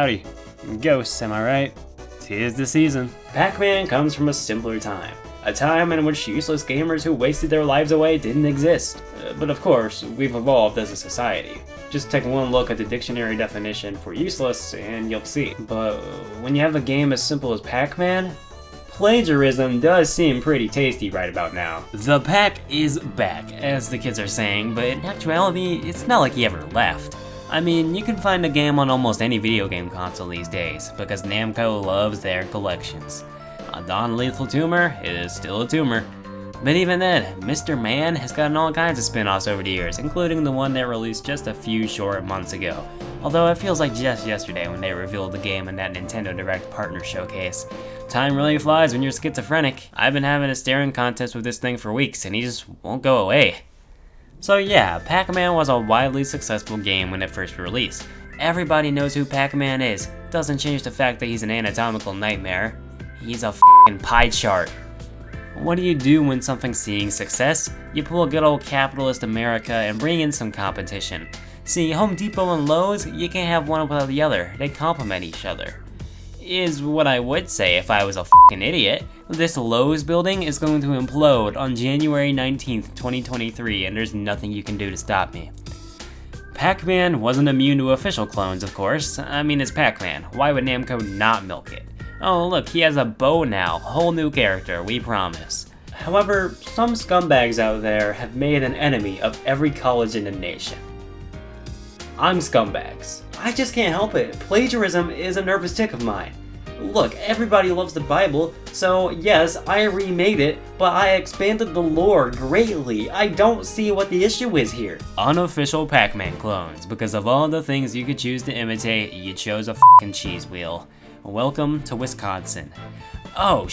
howdy. Ghosts, am I right? 'Tis the season. Pac-Man comes from a simpler time. A time in which useless gamers who wasted their lives away didn't exist. But of course, we've evolved as a society. Just take one look at the dictionary definition for useless and you'll see. But when you have a game as simple as Pac-Man, plagiarism does seem pretty tasty right about now. The Pac is back, as the kids are saying, but in actuality, it's not like he ever left. I mean, you can find the game on almost any video game console these days, because Namco loves their collections. A non-lethal tumor is still a tumor. But even then, Mr. Man has gotten all kinds of spin-offs over the years, including the one that released just a few short months ago. Although it feels like just yesterday when they revealed the game in that Nintendo Direct Partner Showcase. Time really flies when you're schizophrenic. I've been having a staring contest with this thing for weeks, and he just won't go away. So yeah, Pac-Man was a widely successful game when it first released. Everybody knows who Pac-Man is. Doesn't change the fact that he's an anatomical nightmare. He's a f***ing pie chart. What do you do when something's seeing success? You pull a good old capitalist America and bring in some competition. See, Home Depot and Lowe's, you can't have one without the other. They complement each other. Is what I would say if I was a f***ing idiot. This Lowe's building is going to implode on January 19th, 2023, and there's nothing you can do to stop me. Pac-Man wasn't immune to official clones, of course. I mean, it's Pac-Man. Why would Namco not milk it? Oh look, he has a bow now. Whole new character, we promise. However, some scumbags out there have made an enemy of every college in the nation. I'm scumbags. I just can't help it. Plagiarism is a nervous tick of mine. Look, everybody loves the Bible, so yes, I remade it, but I expanded the lore greatly. I don't see what the issue is here. Unofficial Pac-Man clones, because of all the things you could choose to imitate, you chose a f***ing cheese wheel. Welcome to Wisconsin. Oh,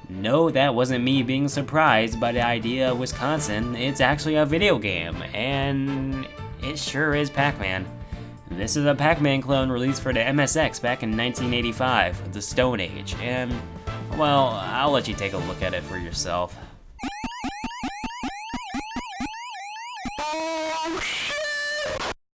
no, that wasn't me being surprised by the idea of Wisconsin. It's actually a video game, and it sure is Pac-Man. This is a Pac-Man clone released for the MSX back in 1985, the Stone Age, and, well, I'll let you take a look at it for yourself.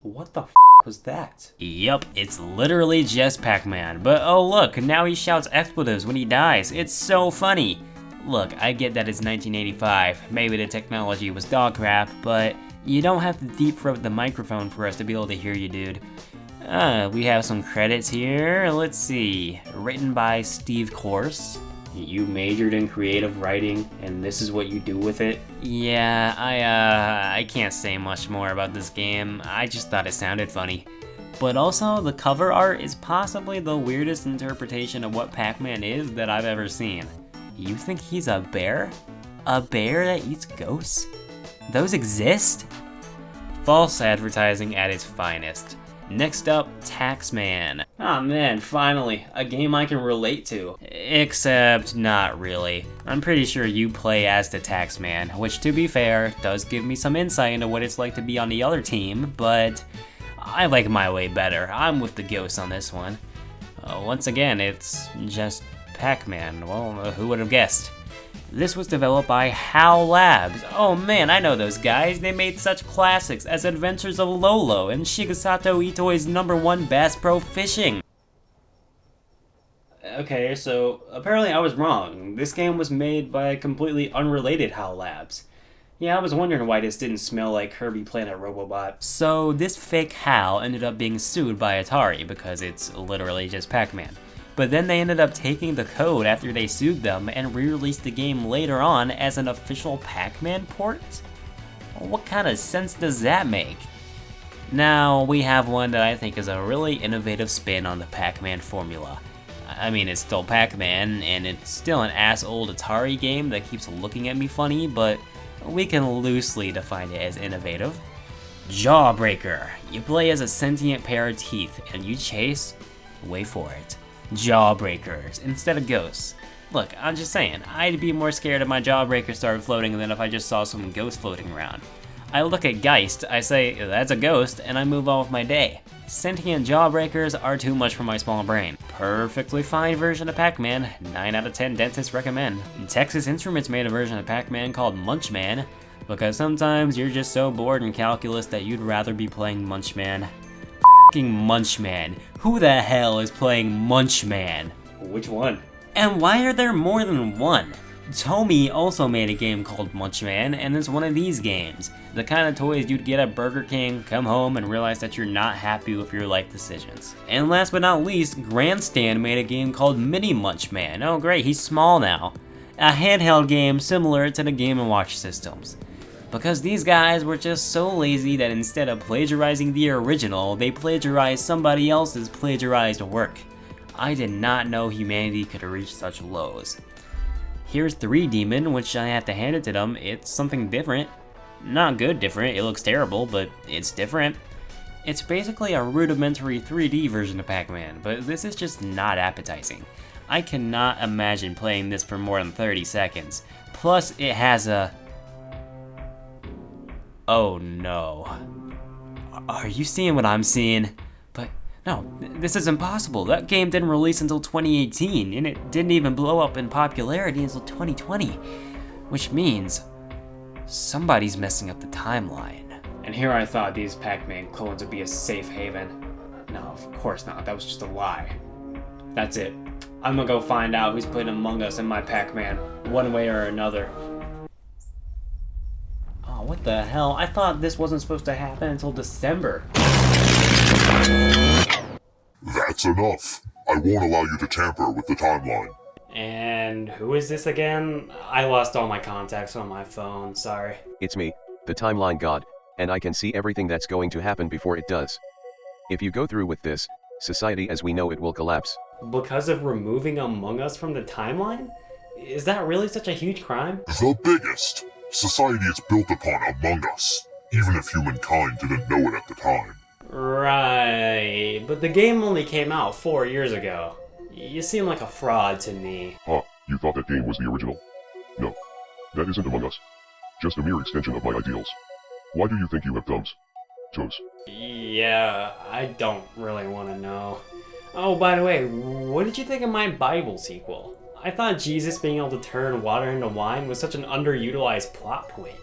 What the f*** was that? Yup, it's literally just Pac-Man, but oh look, now he shouts expletives when he dies. It's so funny. Look, I get that it's 1985, maybe the technology was dog crap, but you don't have to deep throat the microphone for us to be able to hear you, dude. We have some credits here. Let's see. Written by Steve Course. You majored in creative writing, and this is what you do with it? Yeah, I can't say much more about this game. I just thought it sounded funny. But also, the cover art is possibly the weirdest interpretation of what Pac-Man is that I've ever seen. You think he's a bear? A bear that eats ghosts? Those exist? False advertising at its finest. Next up, Taxman. Ah man, finally, a game I can relate to. Except not really. I'm pretty sure you play as the Taxman, which to be fair, does give me some insight into what it's like to be on the other team, but I like my way better. I'm with the ghosts on this one. Once again, it's just Pac-Man. Well, who would have guessed? This was developed by HAL Labs. Oh man, I know those guys. They made such classics as Adventures of Lolo and Shigesato Itoi's #1 Bass Pro Fishing. Okay, so apparently I was wrong. This game was made by completely unrelated HAL Labs. Yeah, I was wondering why this didn't smell like Kirby Planet Robobot. So this fake HAL ended up being sued by Atari because it's literally just Pac-Man. But then they ended up taking the code after they sued them and re-released the game later on as an official Pac-Man port? What kind of sense does that make? Now, we have one that I think is a really innovative spin on the Pac-Man formula. I mean, it's still Pac-Man, and it's still an ass-old Atari game that keeps looking at me funny, but we can loosely define it as innovative. Jawbreaker. You play as a sentient pair of teeth, and you chase, wait for it, Jawbreakers instead of ghosts. Look, I'm just saying, I'd be more scared if my Jawbreaker started floating than if I just saw some ghost floating around. I look at Geist, I say, that's a ghost, and I move on with my day. Sentient Jawbreakers are too much for my small brain. Perfectly fine version of Pac-Man, 9 out of 10 dentists recommend. Texas Instruments made a version of Pac-Man called Munchman, because sometimes you're just so bored in calculus that you'd rather be playing Munchman. fucking Munchman. Who the hell is playing Munchman? Which one? And why are there more than one? Tomy also made a game called Munchman, and it's one of these games. The kind of toys you'd get at Burger King, come home, and realize that you're not happy with your life decisions. And last but not least, Grandstand made a game called Mini Munchman. Oh great, he's small now. A handheld game similar to the Game & Watch systems. Because these guys were just so lazy that instead of plagiarizing the original, they plagiarized somebody else's plagiarized work. I did not know humanity could reach such lows. Here's 3 Demon, which I have to hand it to them, it's something different. Not good different, it looks terrible, but it's different. It's basically a rudimentary 3D version of Pac-Man, but this is just not appetizing. I cannot imagine playing this for more than 30 seconds. Plus, it has a... Oh no. Are you seeing what I'm seeing? But no, this is impossible. That game didn't release until 2018, and it didn't even blow up in popularity until 2020. Which means somebody's messing up the timeline. And here I thought these Pac-Man clones would be a safe haven. No, of course not. That was just a lie. That's it. I'm gonna go find out who's playing Among Us in my Pac-Man, one way or another. Oh, what the hell? I thought this wasn't supposed to happen until December. That's enough. I won't allow you to tamper with the timeline. And who is this again? I lost all my contacts on my phone, sorry. It's me, the timeline god, and I can see everything that's going to happen before it does. If you go through with this, society as we know it will collapse. Because of removing Among Us from the timeline? Is that really such a huge crime? The biggest. Society is built upon Among Us, even if humankind didn't know it at the time. Right, but the game only came out 4 years ago. You seem like a fraud to me. You thought that game was the original? No, that isn't Among Us. Just a mere extension of my ideals. Why do you think you have thumbs? Toes. Yeah, I don't really want to know. Oh, by the way, what did you think of my Bible sequel? I thought Jesus being able to turn water into wine was such an underutilized plot point.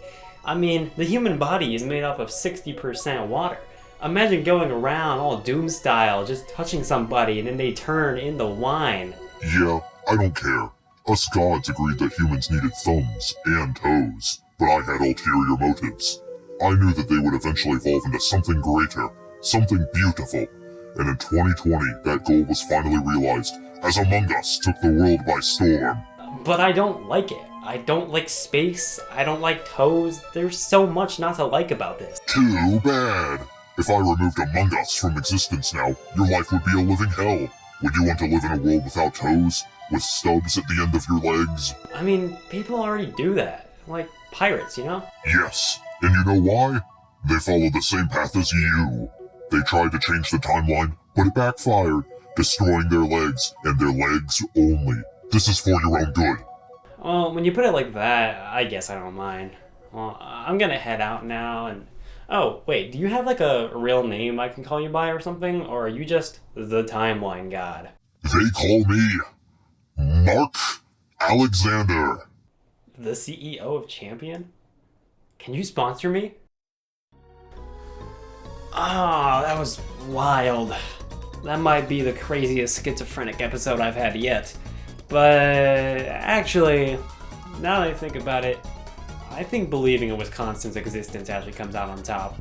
I mean, the human body is made up of 60% water. Imagine going around all Doom style, just touching somebody and then they turn into wine. Yeah, I don't care. Us gods agreed that humans needed thumbs and toes, but I had ulterior motives. I knew that they would eventually evolve into something greater, something beautiful, and in 2020 that goal was finally realized as Among Us took the world by storm. But I don't like it. I don't like space, I don't like toes, there's so much not to like about this. Too bad. If I removed Among Us from existence now, your life would be a living hell. Would you want to live in a world without toes? With stubs at the end of your legs? I mean, people already do that. Like pirates, you know? Yes, and you know why? They followed the same path as you. They tried to change the timeline, but it backfired, destroying their legs, and their legs only. This is for your own good. Well, when you put it like that, I guess I don't mind. Well, I'm gonna head out now and... Oh, wait, do you have like a real name I can call you by or something? Or are you just the timeline god? They call me Mark Alexander. The CEO of Champion? Can you sponsor me? Ah, that was wild. That might be the craziest schizophrenic episode I've had yet. But actually, now that I think about it, I think believing in Wisconsin's existence actually comes out on top.